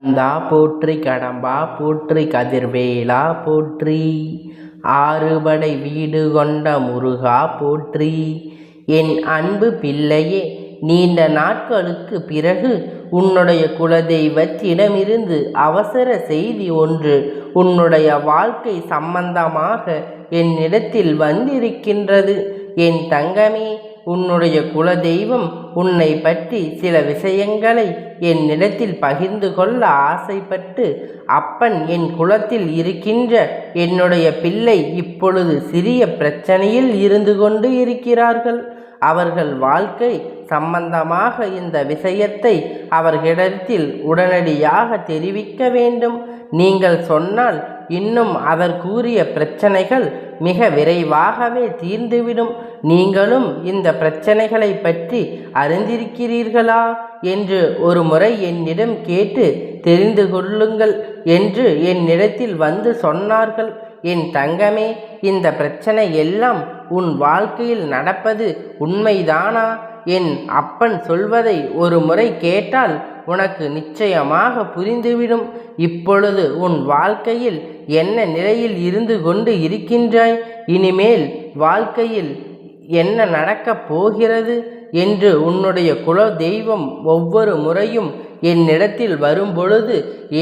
கந்தா போற்றி, கடம்பா போற்றி, கதிர்வேலா போற்றி, ஆறுபடை வீடு கொண்ட முருகா போற்றி. என் அன்பு பிள்ளையே, நீண்ட நாட்களுக்கு பிறகு உன்னுடைய குலதெய்வத்திடமிருந்து அவசர செய்தி ஒன்று உன்னுடைய வாழ்க்கை சம்பந்தமாக என்னிடத்தில் வந்திருக்கின்றது. என் தங்கமே, உன்னுடைய குலதெய்வம் உன்னை பற்றி சில விஷயங்களை என்னிடத்தில் பகிர்ந்து கொள்ள ஆசைப்பட்டு, அப்பன் என் குலத்தில் இருக்கின்ற என்னுடைய பிள்ளை இப்பொழுது சிறிய பிரச்சனையில் இருந்து கொண்டு இருக்கிறார்கள். அவர்கள் வாழ்க்கை சம்பந்தமாக இந்த விஷயத்தை அவர்களிடத்தில் உடனடியாக தெரிவிக்க வேண்டும். நீங்கள் சொன்னால் இன்னும் அதற்குரிய பிரச்சனைகள் மிக விரைவாகவே தீர்ந்துவிடும். நீங்களும் இந்த பிரச்சனைகளை பற்றி அறிந்திருக்கிறீர்களா என்று ஒரு முறை என்னிடம் கேட்டு தெரிந்து கொள்ளுங்கள் என்று என்னிடத்தில் வந்து சொன்னார்கள். என் தங்கமே, இந்த பிரச்சனை எல்லாம் உன் வாழ்க்கையில் நடப்பது உண்மைதானா? என் அப்பன் சொல்வதை ஒரு முறை கேட்டால் உனக்கு நிச்சயமாக புரிந்துவிடும். இப்பொழுது உன் வாழ்க்கையில் என்ன நிலையில் இருந்து கொண்டு இருக்கின்றாய், இனிமேல் வாழ்க்கையில் என்ன நடக்கப் போகிறது என்று உன்னுடைய குல தெய்வம் ஒவ்வொரு முறையும் என்னிடத்தில் வரும்பொழுது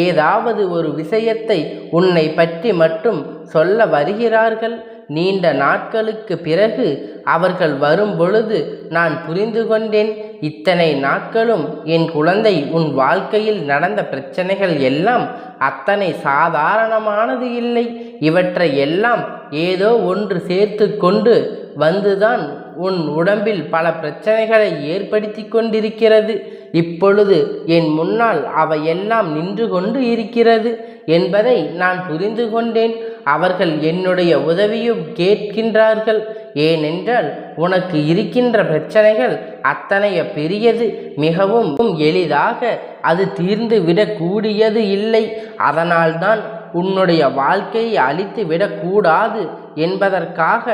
ஏதாவது ஒரு விஷயத்தை உன்னை பற்றி மட்டும் சொல்ல வருகிறார்கள். நீண்ட நாட்களுக்கு பிறகு அவர்கள் வரும்பொழுது நான் புரிந்து கொண்டேன், இத்தனை நாட்களும் என் குழந்தை உன் வாழ்க்கையில் நடந்த பிரச்சனைகள் எல்லாம் அத்தனை சாதாரணமானது இல்லை. இவற்றை எல்லாம் ஏதோ ஒன்று சேர்த்து கொண்டு வந்துதான் உன் உடம்பில் பல பிரச்சனைகளை ஏற்படுத்தி கொண்டிருக்கிறது. இப்பொழுது என் முன்னால் அவையெல்லாம் நின்று கொண்டு இருக்கிறது என்பதை நான் புரிந்து கொண்டேன். அவர்கள் என்னுடைய உதவியும் கேட்கின்றார்கள். ஏனென்றால் உனக்கு இருக்கின்ற பிரச்சனைகள் அத்தனைய பெரியது, மிகவும் எளிதாக அது தீர்ந்து விடக்கூடியது இல்லை. அதனால்தான் உன்னுடைய வாழ்க்கையை அழித்து விடக்கூடாது என்பதற்காக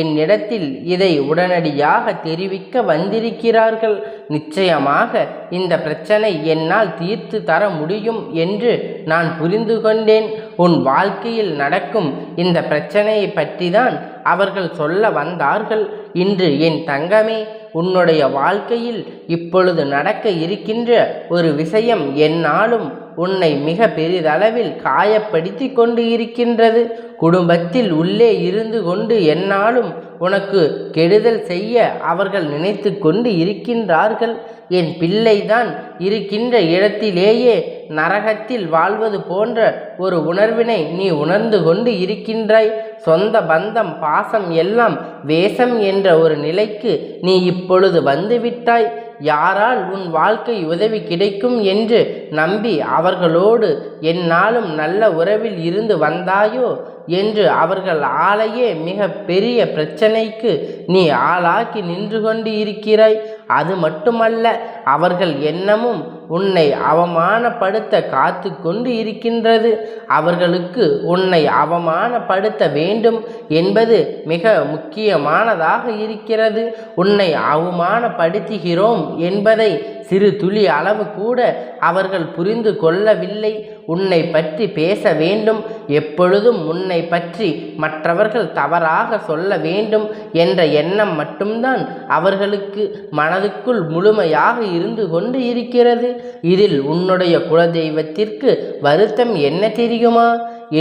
என்னிடத்தில் இதை உடனடியாக தெரிவிக்க வந்திருக்கிறார்கள். நிச்சயமாக இந்த பிரச்சனை என்னால் தீர்த்து தர முடியும் என்று நான் புரிந்து கொண்டேன். உன் வாழ்க்கையில் நடக்கும் இந்த பிரச்சனையை பற்றி தான் அவர்கள் சொல்ல வந்தார்கள். இன்று என் தங்கமே, உன்னுடைய வாழ்க்கையில் இப்பொழுது நடக்க இருக்கின்ற ஒரு விஷயம் என்னாலும் உன்னை மிக பெரிதளவில் காயப்படுத்தி கொண்டு இருக்கின்றது. குடும்பத்தில் உள்ளே இருந்து கொண்டு என்னாலும் உனக்கு கெடுதல் செய்ய அவர்கள் நினைத்து கொண்டு இருக்கின்றார்கள். என் பிள்ளைதான் இருக்கின்ற இடத்திலேயே நரகத்தில் வாழ்வது போன்ற ஒரு உணர்வினை நீ உணர்ந்து கொண்டு இருக்கின்றாய். சொந்த பந்தம் பாசம் எல்லாம் வேஷம் என்ற ஒரு நிலைக்கு நீ இப்பொழுது வந்துவிட்டாய். யாரால் உன் வாழ்க்கை உதவி கிடைக்கும் என்று நம்பி அவர்களோடு எந்நாளும் நல்ல உறவில் இருந்து வந்தாயோ என்று அவர்கள் ஆளையே மிக பெரிய பிரச்சனைக்கு நீ ஆளாக்கி நின்று கொண்டு இருக்கிறாய். அது மட்டுமல்ல, அவர்கள் எண்ணமும் உன்னை அவமானப்படுத்த காத்து கொண்டு இருக்கின்றது. அவர்களுக்கு உன்னை அவமானப்படுத்த வேண்டும் என்பது மிக முக்கியமானதாக இருக்கிறது. உன்னை அவமானப்படுத்துகிறோம் என்பதை சிறு துளி அளவு கூட அவர்கள் புரிந்து கொள்ளவில்லை. உன்னை பற்றி பேச வேண்டும், எப்பொழுதும் உன்னை பற்றி மற்றவர்கள் தவறாக சொல்ல வேண்டும் என்ற எண்ணம் மட்டும்தான் அவர்களுக்கு மனதுக்குள் முழுமையாக இருந்து கொண்டு இருக்கிறது. இதில் உன்னுடைய குலதெய்வத்திற்கு வருத்தம் என்ன தெரியுமா?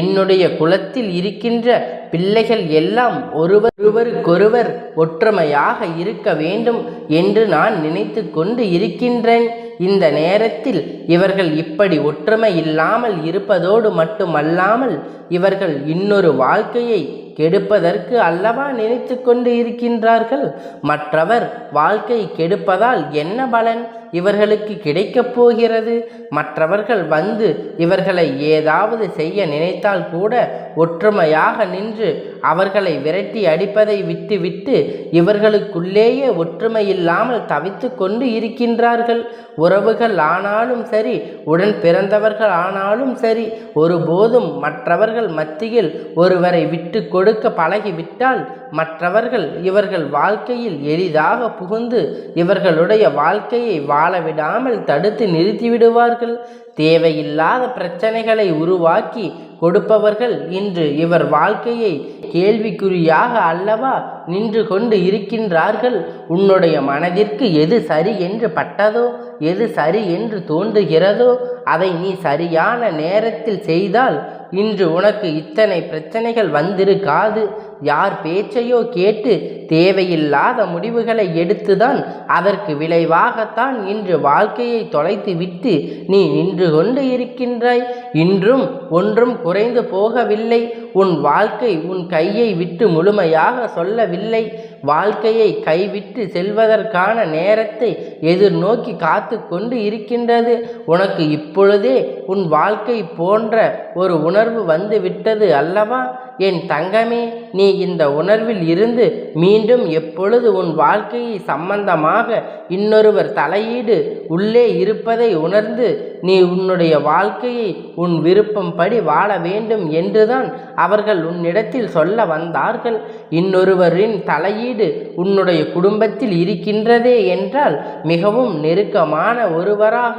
என்னுடைய குலத்தில் இருக்கின்ற பிள்ளைகள் எல்லாம் ஒருவருக்கொருவர் ஒற்றுமையாக இருக்க வேண்டும் என்று நான் நினைத்து கொண்டு இருக்கின்றேன். இந்த நேரத்தில் இவர்கள் இப்படி ஒற்றுமை இல்லாமல் இருப்பதோடு மட்டுமல்லாமல் இவர்கள் இன்னொரு வாழ்க்கையை கெடுப்பதற்கு அல்லவா நினைத்து கொண்டு இருக்கின்றார்கள். மற்றவர் வாழ்க்கை கெடுப்பதால் என்ன பலன் இவர்களுக்கு கிடைக்கப் போகிறது? மற்றவர்கள் வந்து இவர்களை ஏதாவது செய்ய நினைத்தால் கூட ஒற்றுமையாக நின்று அவர்களை விரட்டி அடிப்பதை விட்டுவிட்டு இவர்களுக்குள்ளேயே ஒற்றுமை இல்லாமல் தவித்து கொண்டு இருக்கின்றார்கள். உறவுகள் ஆனாலும் சரி, உடன் பிறந்தவர்கள் ஆனாலும் சரி, ஒருபோதும் மற்றவர்கள் மத்தியில் ஒருவரை விட்டு கொடுக்க பழகிவிட்டால் மற்றவர்கள் இவர்கள் வாழ்க்கையில் எளிதாக புகுந்து இவர்களுடைய வாழ்க்கையை வாழ விடாமல் தடுத்து நிறுத்திவிடுவார்கள். தேவையில்லாத பிரச்சனைகளை உருவாக்கி கொடுப்பவர்கள் இன்று இவர் வாழ்க்கையை கேள்விக்குறியாக அல்லவா நின்று கொண்டு இருக்கின்றார்கள். உன்னுடைய மனதிற்கு எது சரி என்று பட்டதோ, எது சரி என்று தோன்றுகிறதோ அதை நீ சரியான நேரத்தில் செய்தால் இன்று உனக்கு இத்தனை பிரச்சனைகள் வந்திருக்காது. யார் பேச்சையோ கேட்டு தேவையில்லாத முடிவுகளை எடுத்துதான் அதற்கு விளைவாகத்தான் இன்று வாழ்க்கையை தொலைத்து விட்டு நீ நின்று கொண்டு இருக்கின்றாய். இன்றும் ஒன்றும் குறைந்து போகவில்லை. உன் வாழ்க்கை உன் கையை விட்டு முழுமையாக சொல்லவில்லை. வாழ்க்கையை கைவிட்டு செல்வதற்கான நேரத்தை எதிர்நோக்கி காத்து கொண்டு இருக்கின்றது. உனக்கு இப்பொழுதே உன் வாழ்க்கை போன்ற ஒரு உணர்வு வந்து விட்டது அல்லவா? என் தங்கமே, நீ இந்த உணர்வில் இருந்து மீண்டும் எப்பொழுது உன் வாழ்க்கையை சம்பந்தமாக இன்னொருவர் தலையீடு உள்ளே இருப்பதை உணர்ந்து நீ உன்னுடைய வாழ்க்கையை உன் விருப்பம் படி வாழ வேண்டும் என்றுதான் அவர்கள் உன்னிடத்தில் சொல்ல வந்தார்கள். இன்னொருவரின் தலையீடு உன்னுடைய குடும்பத்தில் இருக்கின்றதே என்றால் மிகவும் நெருக்கமான ஒருவராக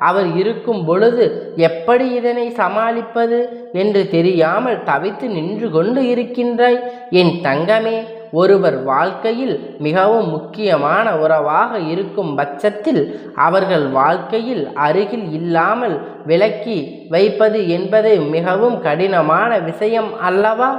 அவர் இருக்கும் பொழுது எப்படி இதனை சமாளிப்பது என்று தெரியாமல் தவித்து நின்று கொண்டு இருக்கின்றாய். என் தங்கமே, ஒருவர் வாழ்க்கையில் மிகவும் முக்கியமான உறவாக இருக்கும் பட்சத்தில் அவர்கள் வாழ்க்கையில் அருகில் இல்லாமல் விலக்கி வைப்பது என்பது மிகவும் கடினமான விஷயம் அல்லவா?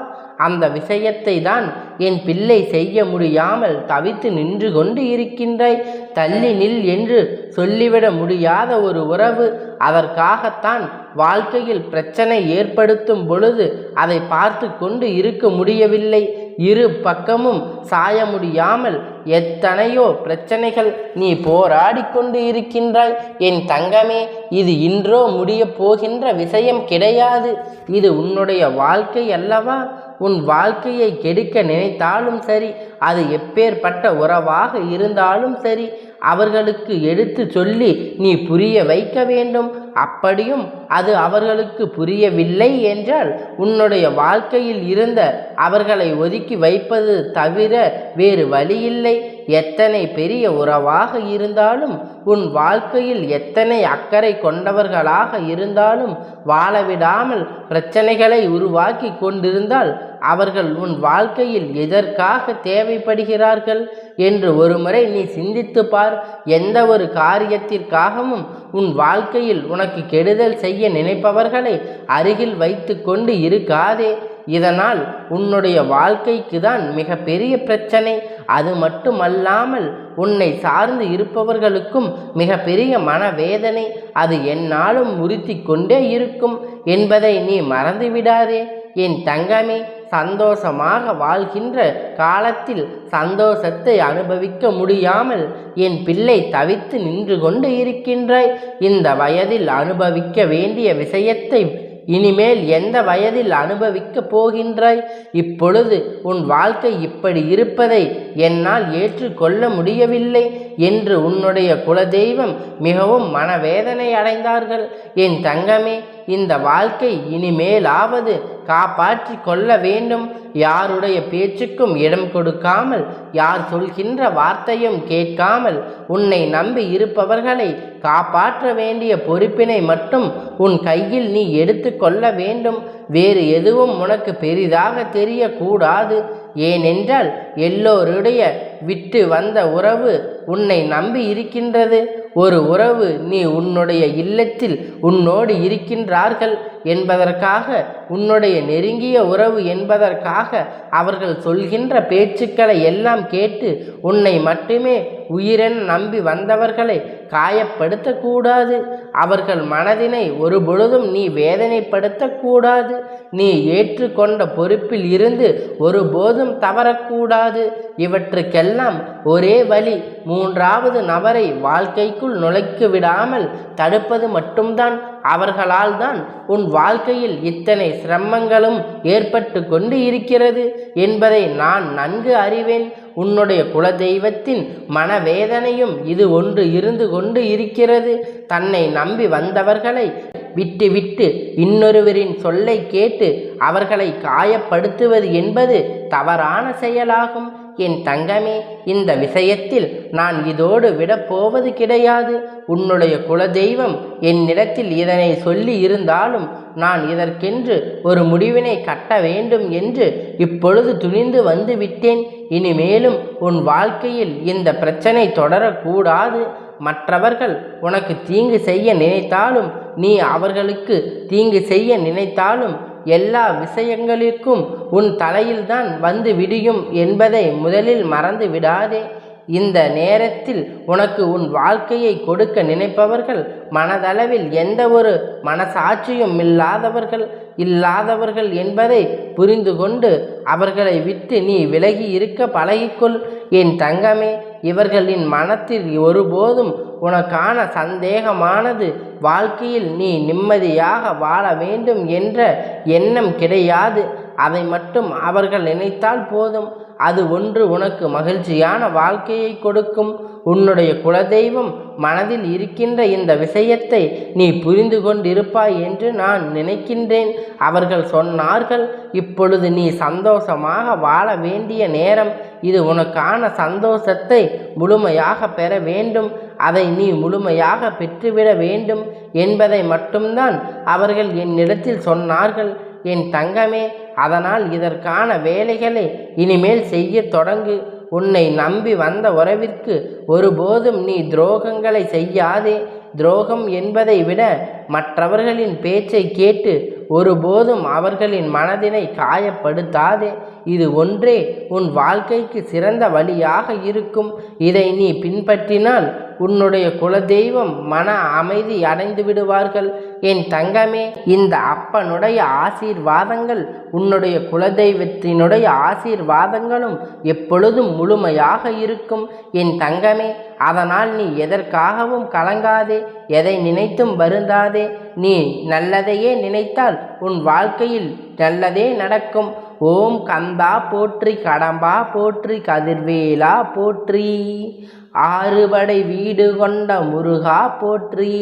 அந்த விஷயத்தை தான் என் பிள்ளை செய்ய முடியாமல் தவித்து நின்று கொண்டு இருக்கின்றாய். தள்ளி நில் என்று சொல்லிவிட முடியாத ஒரு உறவு. அதற்காகத்தான் வாழ்க்கையில் பிரச்சனை ஏற்படுத்தும் பொழுது அதை பார்த்து கொண்டு இருக்க முடியவில்லை. இரு பக்கமும் சாய முடியாமல் எத்தனையோ பிரச்சனைகள் நீ போராடி கொண்டு இருக்கின்றாய். என் தங்கமே, இது இன்றோ முடிய போகின்ற விஷயம் கிடையாது. இது உன்னுடைய வாழ்க்கை அல்லவா? உன் வாழ்க்கையை கெடுக்க நினைத்தாலும் சரி, அது எப்பேற்பட்ட உறவாக இருந்தாலும் சரி, அவர்களுக்கு எடுத்து சொல்லி நீ புரிய வைக்க வேண்டும். அப்படியும் அது அவர்களுக்கு புரியவில்லை என்றால் உன்னுடைய வாழ்க்கையில் இருந்த அவர்களை ஒதுக்கி வைப்பது தவிர வேறு வழியில்லை. எத்தனை பெரிய உறவாக இருந்தாலும், உன் வாழ்க்கையில் எத்தனை அக்கறை கொண்டவர்களாக இருந்தாலும் வாழவிடாமல் பிரச்சனைகளை உருவாக்கி கொண்டிருந்தால் அவர்கள் உன் வாழ்க்கையில் எதற்காக தேவைப்படுகிறார்கள் என்று ஒருமுறை நீ சிந்தித்து பார். எந்த ஒரு காரியத்திற்காகவும் உன் வாழ்க்கையில் உனக்கு கெடுதல் செய்ய நினைப்பவர்களை அருகில் வைத்து கொண்டு இருக்காதே. இதனால் உன்னுடைய வாழ்க்கைக்கு தான் மிக பெரிய பிரச்சனை. அது மட்டுமல்லாமல் உன்னை சார்ந்து இருப்பவர்களுக்கும் மிக பெரிய மனவேதனை. அது எந்நாளும் உறுத்தி கொண்டே இருக்கும் என்பதை நீ மறந்துவிடாதே. என் தங்கமே, சந்தோஷமாக வாழ்கின்ற காலத்தில் சந்தோஷத்தை அனுபவிக்க முடியாமல் என் பிள்ளை தவித்து நின்று கொண்டு இருக்கின்றாய். இந்த வயதில் அனுபவிக்க வேண்டிய விஷயத்தை இனிமேல் எந்த வயதில் அனுபவிக்கப் போகின்றாய்? இப்பொழுது உன் வாழ்க்கை இப்படி இருப்பதை என்னால் ஏற்றுக்கொள்ள முடியவில்லை என்று உன்னுடைய குலதெய்வம் மிகவும் மனவேதனை அடைந்தார்கள். என் தங்கமே, இந்த வாழ்க்கை இனிமேலாவது காப்பாற்றி கொள்ள வேண்டும். யாருடைய பேச்சுக்கும் இடம் கொடுக்காமல், யார் சொல்கின்ற வார்த்தையும் கேட்காமல் உன்னை நம்பி இருப்பவர்களை காப்பாற்ற வேண்டிய பொறுப்பினை மட்டும் உன் கையில் நீ எடுத்து கொள்ள வேண்டும். வேறு எதுவும் உனக்கு பெரிதாக தெரியக்கூடாது. ஏனென்றால் எல்லோருடைய விட்டு வந்த உறவு உன்னை நம்பி இருக்கின்றது. ஒரு உறவு நீ உன்னுடைய இல்லத்தில் உன்னோடு இருக்கின்றார்கள் என்பதற்காக, உன்னுடைய நெருங்கிய உறவு என்பதற்காக அவர்கள் சொல்கின்ற பேச்சுக்களை எல்லாம் கேட்டு உன்னை மட்டுமே உயிரென நம்பி வந்தவர்களை காயப்படுத்தக்கூடாது. அவர்கள் மனதினை ஒரு பொழுதும் நீ வேதனைப்படுத்தக்கூடாது. நீ ஏற்றுக்கொண்ட பொறுப்பில் இருந்து ஒருபோதும் தவறக்கூடாது. இவற்றுக்கெல்லாம் ஒரே வழி, மூன்றாவது நபரை வாழ்க்கைக்குள் நுழைக்க விடாமல் தடுப்பது மட்டும்தான். அவர்களால் தான் உன் வாழ்க்கையில் இத்தனை சிரமங்களும் ஏற்பட்டு கொண்டு இருக்கிறது என்பதை நான் நன்கு அறிவேன். உன்னுடைய குலதெய்வத்தின் மனவேதனையும் இது ஒன்று இருந்து கொண்டு இருக்கிறது. தன்னை நம்பி வந்தவர்களை விட்டு இன்னொருவரின் சொல்லை கேட்டு அவர்களை காயப்படுத்துவது என்பது தவறான செயலாகும். என் தங்கமே, இந்த விஷயத்தில் நான் இதோடு விடப்போவது கிடையாது. உன்னுடைய குலதெய்வம் என்னிடத்தில் இதனை சொல்லி இருந்தாலும் நான் இதற்கென்று ஒரு முடிவினை கட்ட வேண்டும் என்று இப்பொழுது துணிந்து வந்து விட்டேன். இனிமேலும் உன் வாழ்க்கையில் இந்த பிரச்சனை தொடரக்கூடாது. மற்றவர்கள் உனக்கு தீங்கு செய்ய நினைத்தாலும், நீ அவர்களுக்கு தீங்கு செய்ய நினைத்தாலும் எல்லா விஷயங்களிற்கும் உன் தலையில்தான் வந்து விடியும் என்பதை முதலில் மறந்து விடாதே. இந்த நேரத்தில் உனக்கு உன் வாழ்க்கையை கொடுக்க நினைப்பவர்கள் மனதளவில் எந்த ஒரு மனசாட்சியும் இல்லாதவர்கள் என்பதை புரிந்து கொண்டு அவர்களை விட்டு நீ விலகி இருக்க பழகிக்கொள். என் தங்கமே, இவர்களின் மனத்தில் ஒருபோதும் உனக்கான சந்தேகமானது வாழ்க்கையில் நீ நிம்மதியாக வாழ வேண்டும் என்ற எண்ணம் கிடையாது. அதை மட்டும் அவர்கள் நினைத்தால் போதும். அது ஒன்று உனக்கு மகிழ்ச்சியான வாழ்க்கையை கொடுக்கும். உன்னுடைய குலதெய்வம் மனதில் இருக்கின்ற இந்த விஷயத்தை நீ புரிந்து கொண்டிருப்பாய் என்று நான் நினைக்கின்றேன். அவர்கள் சொன்னார்கள், இப்பொழுது நீ சந்தோஷமாக வாழ வேண்டிய நேரம் இது. உனக்கான சந்தோஷத்தை முழுமையாக பெற வேண்டும், அதை நீ முழுமையாக பெற்றுவிட வேண்டும் என்பதை மட்டும்தான் அவர்கள் என்னிடத்தில் சொன்னார்கள். என் தங்கமே, அதனால் இதற்கான வேலைகளை இனிமேல் செய்ய தொடங்கு. உன்னை நம்பி வந்த உறவிற்கு ஒருபோதும் நீ துரோகங்களை செய்யாதே. துரோகம் என்பதை விட மற்றவர்களின் பேச்சை கேட்டு ஒருபோதும் அவர்களின் மனதினை காயப்படுத்தாதே. இது ஒன்றே உன் வாழ்க்கைக்கு சிறந்த வழியாக இருக்கும். இதை நீ பின்பற்றினால் உன்னுடைய குலதெய்வம் மன அமைதி அடைந்து விடுவார்கள். என் தங்கமே, இந்த அப்பனுடைய ஆசீர்வாதங்கள் உன்னுடைய குலதெய்வத்தினுடைய ஆசீர்வாதங்களும் எப்பொழுதும் முழுமையாக இருக்கும். என் தங்கமே, அதனால் நீ எதற்காகவும் கலங்காதே, எதை நினைத்தும் வருந்தாதே. நீ நல்லதையே நினைத்தால் உன் வாழ்க்கையில் நல்லதே நடக்கும். ஓம் கந்தா போற்றி, கடம்பா போற்றி, கதிர்வேலா போற்றி, ஆறுபடை வீடு கொண்ட முருகா போற்றி.